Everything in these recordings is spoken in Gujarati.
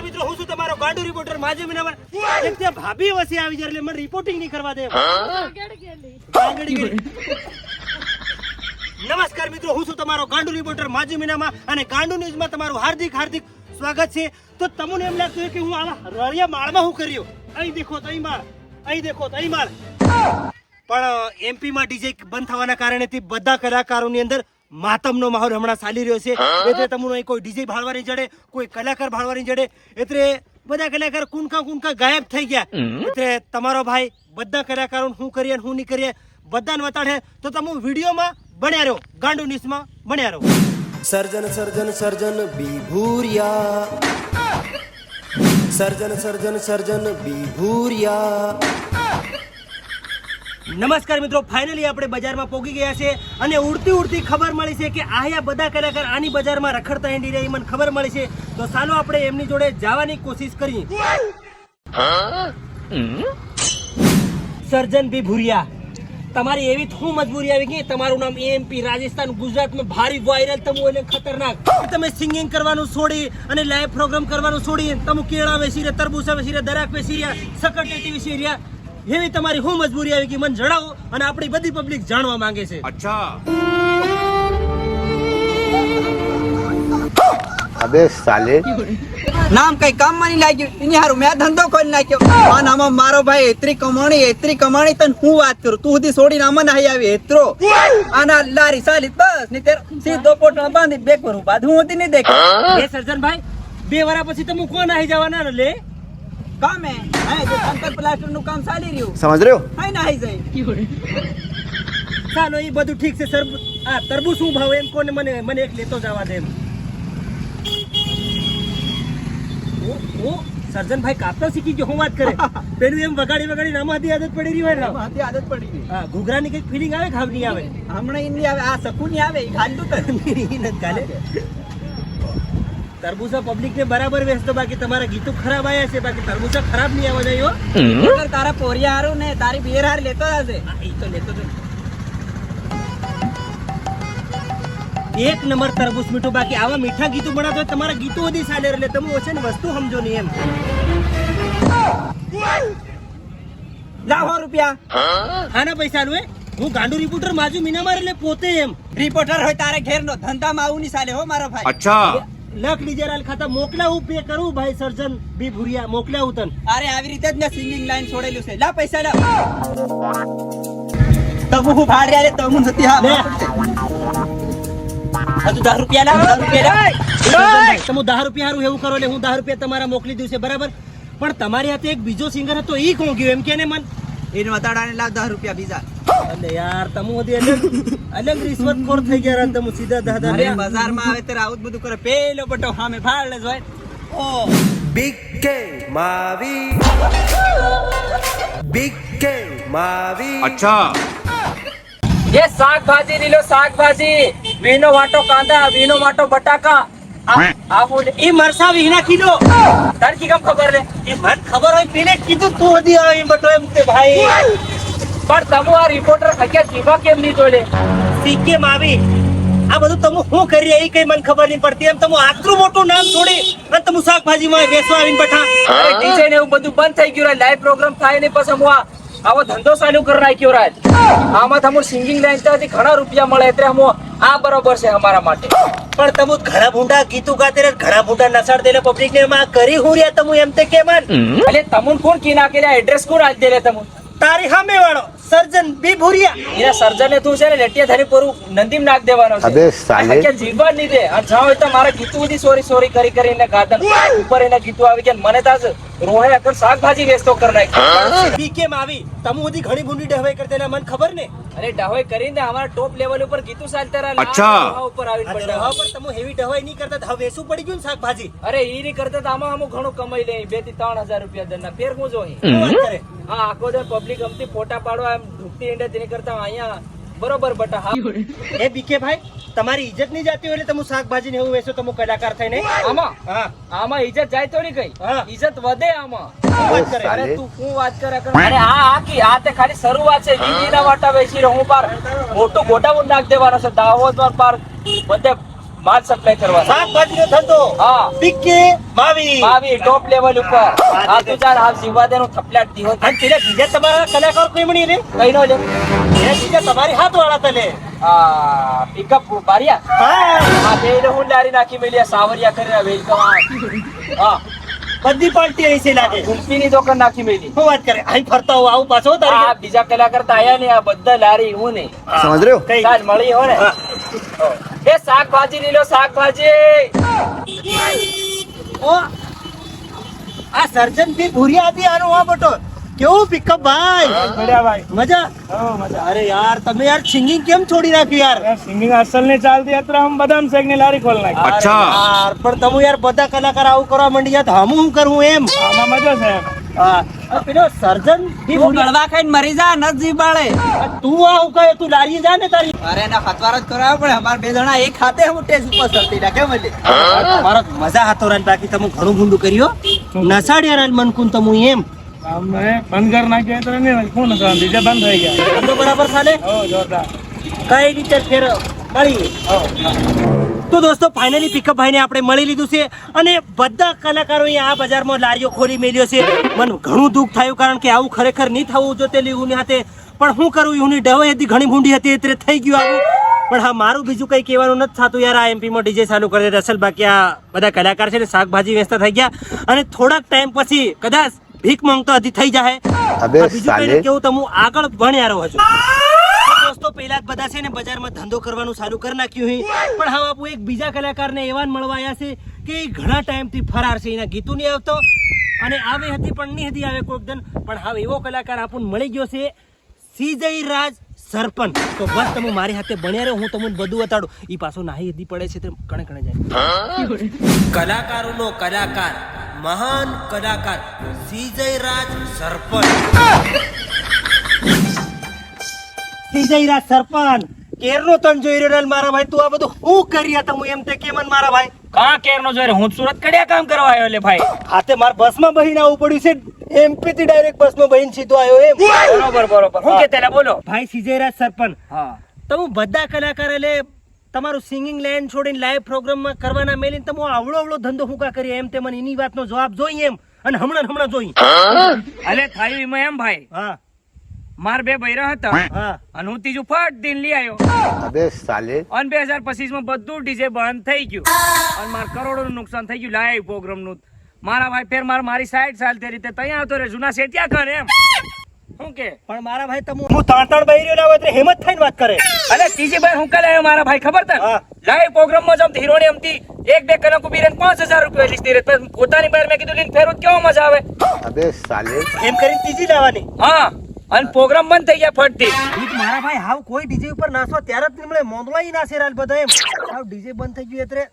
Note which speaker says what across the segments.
Speaker 1: મિત્રો હું છું તમારો ગાંડુ રિપોર્ટર માજી મીનામાં એક તે ભાભી વસી આવી જાય એટલે મને રિપોર્ટિંગ નહીં કરવા દે નમસ્કાર મિત્રો હું છું તમારો ગાંડુ રિપોર્ટર માજી મીનામાં અને ગાંડુ ન્યૂઝમાં તમારું હાર્દિક હાર્દિક સ્વાગત છે તો તમને એમ લાગતું કે હું આવા રળિયા માળમાં હું કર્યો અહીં દેખો તો અહીં માળ અહીં દેખો તો અહીં માળ પણ એમપી માં ડીજે બંધ થવાના કારણે બધા કલાકારોની અંદર માતમનો માહોલ હમણાં ચાલી રહ્યો છે એટલે તમને કોઈ ડીજે ભાળવાની જડે કોઈ કલાકાર ભાળવાની જડે એટલે બધા કલાકાર કુનકા ગાયબ થઈ ગયા એટલે તમારો ભાઈ બધા કલાકારો શું કરીએ શું નહીં કરીએ બધાને વતાડે તો તમે વિડીયોમાં બન્યા રહો ગાંડુ ન્યૂઝમાં બન્યા રહો
Speaker 2: સર્જન સર્જન સર્જન બીભૂરિયા સર્જન સર્જન સર્જન બીભૂરિયા
Speaker 1: નમસ્કાર મિત્રો ફાઇનલી આપણે બજારમાં પહોંચી ગયા છે અને ઉડતી ખબર મળી છે કે આયા બધા કલાકાર આની બજારમાં રખડતા હેંડી રહ્યા મને ખબર મળી છે તો ચાલો આપણે એમની જોડે જવાની કોશિશ કરીએ સર્જન બી ભુરિયા તમારી એવી શું મજબૂરી આવી ગઈ તમારું નામ એમપી રાજસ્થાન ગુજરાતમાં ભારી વાયરલ તમે એટલે ખતરનાક તમે સિંગિંગ કરવાનું છોડી અને લાઈવ પ્રોગ્રામ કરવાનું છોડી તમે કેળા વેચી રહ્યા તરબૂચા વેચી રહ્યા દરાક વેચી રહ્યા સકટેટી વેચી રહ્યા એવી તમારી શું મજબૂરી આવી ગઈ મને જણાવો અને આપણી બધી પબ્લિક જાણવા માંગે છે
Speaker 3: અચ્છા
Speaker 4: अबे साले
Speaker 5: नाम कई काम में नहीं लाग्યું इनी हारू मैं धंधो खोल नाख्यो आ नाम मारो भाई एतरी कमाणी तन હું વાત કરું તું સુધી છોડી નામ નહીં આવી એતરો આના લારી સાલી બસ ની તેર સીધો પોટો બાંધી બેક પર બાદ હું હોતી નહીં દેખ
Speaker 1: એ સર્જનભાઈ 2 વર્ષ પછી તમે કોણ આવી જવાના લે
Speaker 5: કામ હે જો શંકર પ્લાસ્ટર નું કામ ચાલી રહ્યું
Speaker 4: समझ रहे हो
Speaker 5: હઈ ના હઈ જાય
Speaker 1: ચાલો એ બધું ઠીક છે સર આ તરબૂચ શું ભાવ એમ કોને મને એક લેતો જવા દે એમ ઓ સર્જનભાઈ કાપતા શીખી ગયો હું વાત કરે પેલું એમ વગાડી નામાથી આદત પડી રહી હોય ને
Speaker 5: આથી આદત પડી ગઈ
Speaker 1: હા ઘૂઘરાની કઈક ફીલિંગ આવે ખાવ નહીં આવે
Speaker 5: હમણાં ઇની આવે આ સકુની આવે ઈ ખાધું તો
Speaker 1: નથી ગાલે તરબૂચા પબ્લિક ને બરાબર વેચતો બાકી તમારા ગીતો ખરાબ આયા છે બાકી તરબૂચા ખરાબ નહીં આવવા જાય
Speaker 5: અગર તારા પોરિયા હારું ને તારી બેર હાર લેતો હશે
Speaker 1: ઈ તો લેતો જ એક નંબર તરબૂચ મીઠું બાકી આવા મીઠા ગીતો બનાવતો હોય તમારા ગીતો બધી ચાલે એટલે તમે ઓછે ને વસ્તુ સમજો નહીં એમ
Speaker 5: લાવો રૂપિયા
Speaker 1: આના પૈસા નું હું ગાંડુ રિપોર્ટર માજુ મીનામાર એટલે પોતે એમ
Speaker 5: રિપોર્ટર હોય તારે ઘેર નો ધંધામાં આવું ની ચાલે હો મારો ભાઈ
Speaker 3: અચ્છા
Speaker 1: લખ ડીજેરાલ ખાતા મોકલાવું પે કરું ભાઈ સર્જન બી ભુરિયા મોકલાવું તન
Speaker 5: અરે આવી રીતે જ ને સિંગિંગ લાઈન છોડેલું છે લા પૈસા લા તમુ હું ભાડ રહ્યા લે તમુ નથી હા હજુ 10 રૂપિયા લા 10 રૂપિયા લા
Speaker 1: તમે 10 રૂપિયા હારું એવું કરો એટલે હું 10 રૂપિયા તમારા મોકલી દઉં છે બરાબર પણ તમારી હાથે એક બીજો સિંગર હતો ઈ કોણ ગયો એમ કે ને મન
Speaker 5: એને વતાડાને લાવ 10 રૂપિયા બીજા
Speaker 1: અલે યાર તમે ઓદી અલગ રિશ્વતખોર થઈ ગયા રાત તમે સીધા 10
Speaker 5: અરે બજારમાં આવે ત્યારે આવું જ બધું કરે પેલો બટો સામે ફાડ લે જોય ઓ
Speaker 2: બિગ કે માવી બિગ કે માવી
Speaker 3: અચ્છા
Speaker 6: ये શાકભાજી લીલો શાકભાજી વીનો વાટો કાંદા વીનો વાટો બટાકા આ બોલે
Speaker 1: ઈ મરસા વિના કિલો
Speaker 6: તાર કી કમ ખબર લે
Speaker 1: એ મને ખબર હોય પેલે કીધું તું ઓદી આવે એમ બટો એમ કે ભાઈ
Speaker 6: પણ તમે આ રિપોર્ટર હક્યા જીવા કેમ નહીં જોડે
Speaker 1: સીકે માવી આ બધું તમે શું કરી રહ્યા એ કઈ મને ખબર નહીં પડતી એમ તમે આટલું મોટું નામ છોડી અને તમે શાકભાજીમાં વેચવા આવીને બેઠા
Speaker 6: અરે ડીજે ને એવું બધું બંધ થઈ ગયું લાઈવ પ્રોગ્રામ થાય ને પછી હું આવો ધંધો ચાલુ કરી નાખ્યો રાજ આમાં તમે સિંગિંગ લાઈન થી ઘણા રૂપિયા મળે એટલે હું આ બરોબર છે અમારા માટે
Speaker 1: પણ તમે ઘણા ભૂંડા ગીતું ગાતે રે ઘણા ભૂંડા નસાડ દેલે પબ્લિક ને માં કરી હું રહ્યા તમે એમ તે કેમન
Speaker 6: એટલે તમુન કોણ કી નાખેલા એડ્રેસ કોણ આજ દેલે તમુ
Speaker 1: તારી સામે વાળો સર્જન બી ભુરિયા
Speaker 6: એના સર્જને તું છે ને લેટિયા ધરી પૂરું નંદીમ નાખ દેવાનો છે
Speaker 4: અબે સાલે
Speaker 6: કે જીવવા નહીં દે અને જાવ તો મારા ગીતું બધી સોરી કરીને ગાદન ઉપર એના ગીતો આવી ગયા મને તાજ રોહે અકર શાકભાજી વેચતો કર નાખી
Speaker 1: બી કેમ આવી તમે ઓદી ઘણી ભૂંડી ડહવાઈ કરતેલા મને ખબર ને
Speaker 6: અરે ડહોય કરીને અમારા ટોપ લેવલ ઉપર ગીતું ચાલતા રહ્યા
Speaker 3: અચ્છા.
Speaker 6: ઉપર આવી
Speaker 1: આ
Speaker 6: પડ્યા
Speaker 1: દવા પર તમે હેવી ડહવાઈ નહીં કરતા તો હવે વેચવું પડી ગયું ને શાકભાજી
Speaker 6: અરે ઈ ની કરતા તો આમાં અમુક ઘણું કમાઈ લે 2 થી 3000 રૂપિયા દરના ફેર હું જોઈ
Speaker 1: શું વાત કરે
Speaker 6: હા આખો દે પબ્લિક અમથી ફોટા પાડવા એમ ઢૂકતી ઈંડે તેની કરતા અહીંયા બરોબર બટા હા
Speaker 1: એ બીકે ભાઈ તમારી ઇજ્જત નહીં જાતી હોય એટલે તમે શાકભાજી ને એવું વેચો તમે કલાકાર થઈને
Speaker 6: આમાં
Speaker 1: હા
Speaker 6: આમાં ઇજ્જત જાય તો નહીં કઈ
Speaker 1: હા.
Speaker 6: ઇજ્જત વધે આમાં
Speaker 1: શું વાત કરે
Speaker 6: અરે તું શું વાત કરે અરે આ કી આ તે ખાલી શરૂઆત છે વીવીના વાટા વેચી રહ્યો હું પાર મોટો ગોડાઉન નાખ દેવાનો છે દાહોદ પર પાર બધે માલ સપ્લાય કરવાનો.
Speaker 1: શાકભાજીનો ધંધો
Speaker 6: હા.
Speaker 1: બીકે માવી
Speaker 6: આવી ટોપ લેવલ ઉપર. આ તું ચાલ હાલ જીવવા દે નું થપલાટ દીહો.
Speaker 1: અને પેલા બીજા તમારા કલાકાર કોઈ મળી રે
Speaker 6: કઈ નો લે
Speaker 1: એ બીજા તમારી હાથ વાળા તને
Speaker 6: આ પિકઅપ બારિયા
Speaker 1: હા
Speaker 6: આ બેને હું લારી નાખી મેલી આ સાવરિયા કરીને વેલકમ. હા
Speaker 1: બધી પાર્ટી અહીં છે લાગે
Speaker 6: ગુલ્ફીની દુકાન નાખી મેલી.
Speaker 1: શું વાત કરે અહીં ફરતા હો આવું પાછો
Speaker 6: આ
Speaker 1: તારી
Speaker 6: બીજા કલાકાર તો આયા ને આ બધા લારી હું ને
Speaker 2: સમજ રહ્યો
Speaker 1: કઈ
Speaker 6: ચાલ મળી હો ને. એ શાકભાજી લઈ લો શાકભાજી.
Speaker 1: ઓ આ સર્જન થી ભૂરિયા હતી આનો આ બટો કેવું પિકઅપ ભાઈ
Speaker 3: बढ़िया भाई
Speaker 1: મજા
Speaker 3: हाँ मजा
Speaker 1: અરે યાર તમે યાર સિંગિંગ કેમ છોડી નાખ્યું યાર
Speaker 3: यार सिंगिंग असल नहीं चलती है तो हम बदाम शेक ने लारी खोलना है
Speaker 1: અરે યાર પણ તમે યાર બધા કલાકાર આવું કરવા માંડી ગયા તો હું કરું એમ
Speaker 3: आमा मजा से
Speaker 1: હા આ પેલો સર્જન થી
Speaker 5: તું ગળવા ખાઈને મરી જા ન જીબાળે.
Speaker 1: તું આવું કહે તું લારી જા ને તારી
Speaker 5: અરે એના હથવારો જ કરાવો પણ અમાર બે જણા એક હાથે હું ટેસ ઉપર સરતી રાખે મને.
Speaker 1: મારો મજા હતો રાન બાકી તમે ઘણું ગુંડું કર્યો નસાડ્યા રાન મનકુન તમે એમ
Speaker 3: हमने बंद करना किया तो नहीं कौन सा डीजे बंद हो गया
Speaker 1: ધંધો બરાબર ચાલે
Speaker 3: ओ जोरदार
Speaker 1: કઈ રીતે ફેર મળી તો દોસ્તો ફાઇનલી પિકઅપ ભાઈને આપણે મળી લીધું છે અને બધા કલાકારો આ બજારમાં લારીઓ ખોલી મેલ્યો છે મને ઘણું દુઃખ થયું કારણ કે આવું ખરેખર નહીં થવું જો તે લીઉની હાથે પણ હું કરું યુની ડવે હતી ઘણી ભૂંડી હતી એટલે થઈ ગયું આવું પણ હા મારું બીજું કંઈ કહેવાનું નથી થતું યાર આ એમપીમાં ડીજે ચાલુ કરી દે અસલ બાકી આ બધા કલાકાર છે ને શાકભાજી વેચતા થઈ ગયા અને થોડાક ટાઈમ પછી કદાચ ભીખ માંગતો હજી થઈ જાય
Speaker 2: અબે
Speaker 1: આ બીજું
Speaker 2: સાલે.
Speaker 1: કઈ કેવું તો હું આગળ ભણ્યા રહું છું દોસ્તો પહેલા જ બધા છે ને બજારમાં ધંધો કરવાનું ચાલુ કરી નાખ્યું છે પણ હવે આપું એક બીજા કલાકારને એવા મળવા આવ્યા છે કે એ ઘણા ટાઈમથી ફરાર છે એના ગીતો નહીં આવતો અને આવે હતી પણ નહીં હતી આવે કોઈક દન પણ હવે એવો કલાકાર આપણને મળી ગયો છે સીજય રાજ સરપંચ તો બસ તમે મારી હાથે બન્યા રહો હું તમને બધું બતાડું એ પાછો નાહી હદી પડે છે તે કણે કણે જાય કલાકારોનો કલાકાર મહાન કલાકાર સીજય રાજ સરપંચ સીજયરાજ સરપંચ કેરનો તન જોઈ રહ્યો મારા ભાઈ તું આ બધું હું કર્યા તમે એમ તે કેમન મારા ભાઈ
Speaker 6: કાં કેર નો જોઈ હું સુરત કડિયા કામ કરવા આવ્યો લે ભાઈ.
Speaker 1: હાથે માર બસમાં બહીને આવવું પડ્યું છે એમપી થી ડાયરેક્ટ બસમાં બહીને સીધો આવ્યો એમ
Speaker 6: બરોબર હું કે તેલા બોલો.
Speaker 1: ભાઈ સીજયરાજ સરપંચ
Speaker 6: હા
Speaker 1: તમે બધા કલાકાર એટલે તમારું સિંગિંગ લાઈન છોડીને લાઈવ પ્રોગ્રામમાં કરવાના મેલીને તમે આવડો આવડો ધંધો હું કા કરીએ એમ તે મને એની વાતનો જવાબ જોઈએ એમ અને હમણાં જોઈ
Speaker 6: અલે થયું એમાં એમ ભાઈ
Speaker 1: હા
Speaker 6: માર બે બૈરા હતા
Speaker 1: હા
Speaker 6: અને હું ત્રીજું ફટ દિન લઈ આવ્યો
Speaker 2: અબે સાલે.
Speaker 6: અને 2025 માં બધું ડીજે બંધ થઈ ગયું અને માર કરોડોનું નુકસાન થઈ ગયું લાઈવ પ્રોગ્રામ નું. મારા ભાઈ ફેર મારી સાઈડ ચાલ તે રીતે ત્યાં આવતો રે જૂના સેટિયા કર એમ શું કે
Speaker 1: પણ મારા ભાઈ તમે હું તાંતણ બહી રહ્યો ના હોય એટલે હેમત થઈને વાત કરે
Speaker 6: અલે ત્રીજી ભાઈ હું કાલે આવ્યો મારા ભાઈ ખબર તને
Speaker 1: હા.
Speaker 6: લાઈવ પ્રોગ્રામ માં જમતી હીરોની અમતી એક બે કલાક ઉભી રહીને 5000 રૂપિયા લીધી રે પોતાની બહાર મેં કીધું લીન ફેરું કેવો મજા આવે
Speaker 2: અબે સાલે.
Speaker 1: એમ કરીને ત્રીજી લાવવાની
Speaker 6: હા અને પ્રોગ્રામ બંધ થઈ ગયા ફટતી.
Speaker 1: ઈ તો મારા ભાઈ હાવ કોઈ ડીજે ઉપર નાચવા ત્યારે જ મળે મોંદલાઈ નાચે રાલ બધા એમ હાવ ડીજે બંધ થઈ ગયું એટલે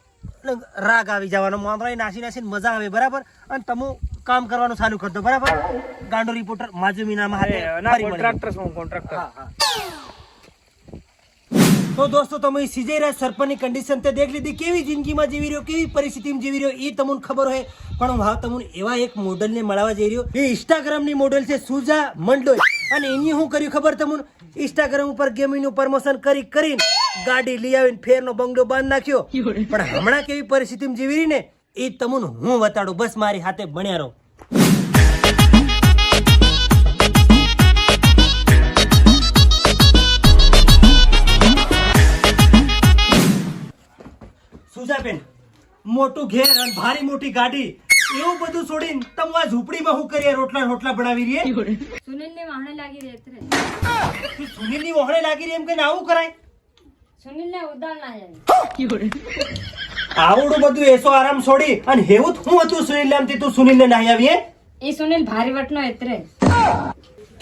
Speaker 1: રાગ આવી જવાનો મોંદલાઈ નાચીને મજા આવે બરાબર અને તમે કામ કરવાનું ચાલુ કરી દો બરાબર ગાંડો રિપોર્ટર માજુમીના
Speaker 6: કોન્ટ્રાક્ટર
Speaker 1: તો દોસ્તો તમે સીજયરાજ સરપંચની કન્ડિશન તે દેખ લીધી કેવી જિંદગીમાં જીવી રહ્યો કેવી પરિસ્થિતિમાં જીવી રહ્યો એ તમને ખબર હોય પણ હું તમને એવા એક મોડલને મળવા જઈ રહ્યો એ ઇન્સ્ટાગ્રામની મોડલ છે સુજા મંડોઈ અને એની હું કર્યું ખબર તમને ઇન્સ્ટાગ્રામ ઉપર ગેમિંગનું પ્રમોશન કરીને ગાડી લઈ આવીને ફેરનો બંગલો બાંધ નાખ્યો પણ હમણાં કેવી પરિસ્થિતિમાં જીવી રહી ને એ તમને હું બતાડું બસ મારી હાથે બન્યા રહો સુજાબેન મોટું ઘેર અને ભારી મોટી ગાડી એવું બધું છોડીને તમે આ ઝૂંપડીમાં હું કરીએ રોટલા બનાવી રહીએ
Speaker 4: સુનિલને વાહણે લાગી રહે એટલે
Speaker 1: સુનિલની વહોણે લાગી રહી એમ કે આવું કરાય
Speaker 4: સુનિલને ઉડાડ ના જાય
Speaker 1: આવડું બધું એસો આરામ છોડી અને હેવું હું હતું સુનિલ નામથી તું સુનિલને નાહી આવી
Speaker 4: એ સુનિલ ભારી વટનો એતરે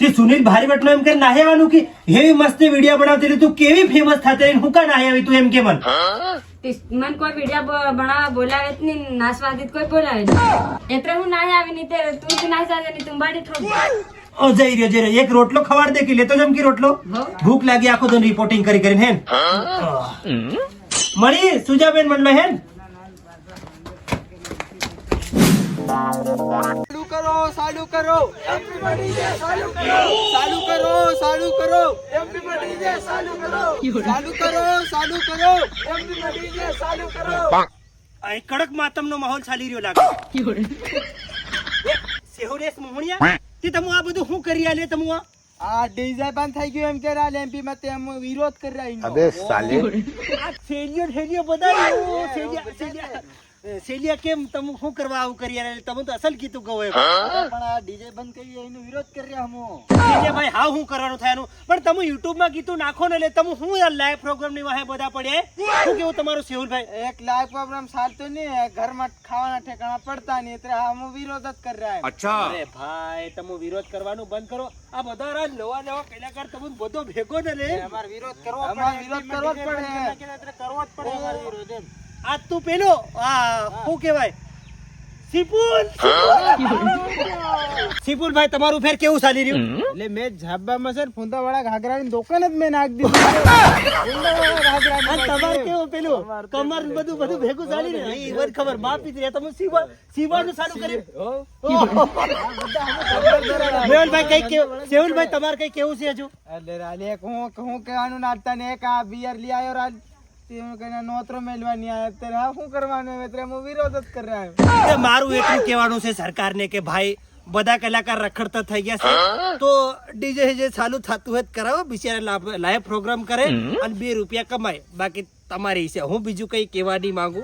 Speaker 1: તે સુનિલ ભારી વટનો એમ કે નાહી આવવાનું કે હેવી મસ્તી વિડીયો બનાવતી રહી તું કેવી ફેમસ થતી હું કા નાહી આવી તું એમ કે મન
Speaker 4: મન કોઈ વિડિયા બનાવવા બોલાવે જ નહીં નાચવા દીધ કોઈ બોલાવે નહીં એટલે હું નાહી આવી નહીં તે તું જ નાહી જાજે નહીં તું બાડી થોડ
Speaker 1: ઓ જઈ રહ્યો એક રોટલો ખવાડ દે કે લેતો જમ કે રોટલો ભૂખ લાગી આખો દિન રિપોર્ટિંગ કરીને હેન મળી સુજાબેન મનલો હેન
Speaker 5: કરો ચાલુ કરો એવરીબડી જે ચાલુ કરો ચાલુ કરો ચાલુ કરો એવરીબડી જે ચાલુ કરો ચાલુ કરો ચાલુ કરો એવરીબડી જે ચાલુ કરો
Speaker 1: અહીં કડક માતમનો માહોલ ચાલી રહ્યો લાગે સેહુરેશ મોહણિયા તે તમે આ બધું શું કરી આલે તમે
Speaker 5: આ ડીજે બંધ થઈ ગયું એમ કે રાલ એમપી માં તેમ વિરોધ કરી રહ્યા
Speaker 2: अबे साले
Speaker 1: આ સેલિયો બધાયો સેલિયા કેમ તમે શું કરવા આવું કરી આલે તમે તો અસલ કીધું કહો એમ
Speaker 5: પણ આ ડીજે બંધ કરી એનો વિરોધ કરી રહ્યા હમો
Speaker 1: સેલિયા ભાઈ હા હું કરવાનું થાયનું પણ તમે યુટ્યુબ માં ગીતું નાખો ને એટલે તમે શું યાર લાઈવ પ્રોગ્રામ ની વાહે બધા પડે શું કેવું તમારું સેહુલભાઈ
Speaker 5: એક લાઈવ પ્રોગ્રામ ચાલતો નહીં ઘરમાં ખાવાના ઠેકાણા પડતા નહીં એટલે હમો વિરોધ જ કરી રહ્યા
Speaker 1: અરે ભાઈ તમે વિરોધ કરવાનું બંધ કરો આ બધા રાજ નવા કલાકાર તમે બધો ભેગો ને રે
Speaker 5: અમાર વિરોધ કરવો પડે વિરોધ કરવો જ પડે
Speaker 1: કરવો જ પડે અમારો વિરોધ એમ આ તું પેલો શું કહેવાય સિપુલ ભાઈ તમારું ફેર કેવું ચાલી રહ્યું
Speaker 5: એટલે મેં ઝાબામાં સર ફૂંદા વાળા ઘાઘરાની દુકાન જ મેં નાખી દીધી
Speaker 1: તમારે કેવું પેલું કમર બધું ભેગું ચાલી રહ્યું એ વર ખબર માપી દે તમે સીવાનું ચાલુ કર્યું મેહુલભાઈ કઈ કેવું સેહુલભાઈ તમારે કઈ કેવું છે હજુ
Speaker 5: એટલે રાલે હું કહેવાનું નાખતા ને એક આ બિયર લઈ આવ્યો રાજ નોતરો મેળવાની આવ્યા અત્યારે શું કરવાનું એટલે હું વિરોધ જ કરી રહ્યો
Speaker 1: મારું એટલું કહેવાનું છે સરકારને કે ભાઈ બધા કલાકાર રખડતા થઈ ગયા છે તો ડીજે જે ચાલુ થતું હોય કરાવો બિચારા લાઈવ પ્રોગ્રામ કરે અને 2 રૂપિયા કમાય બાકી તમારી છે હું બીજું કઈ કહેવા નહીં માંગુ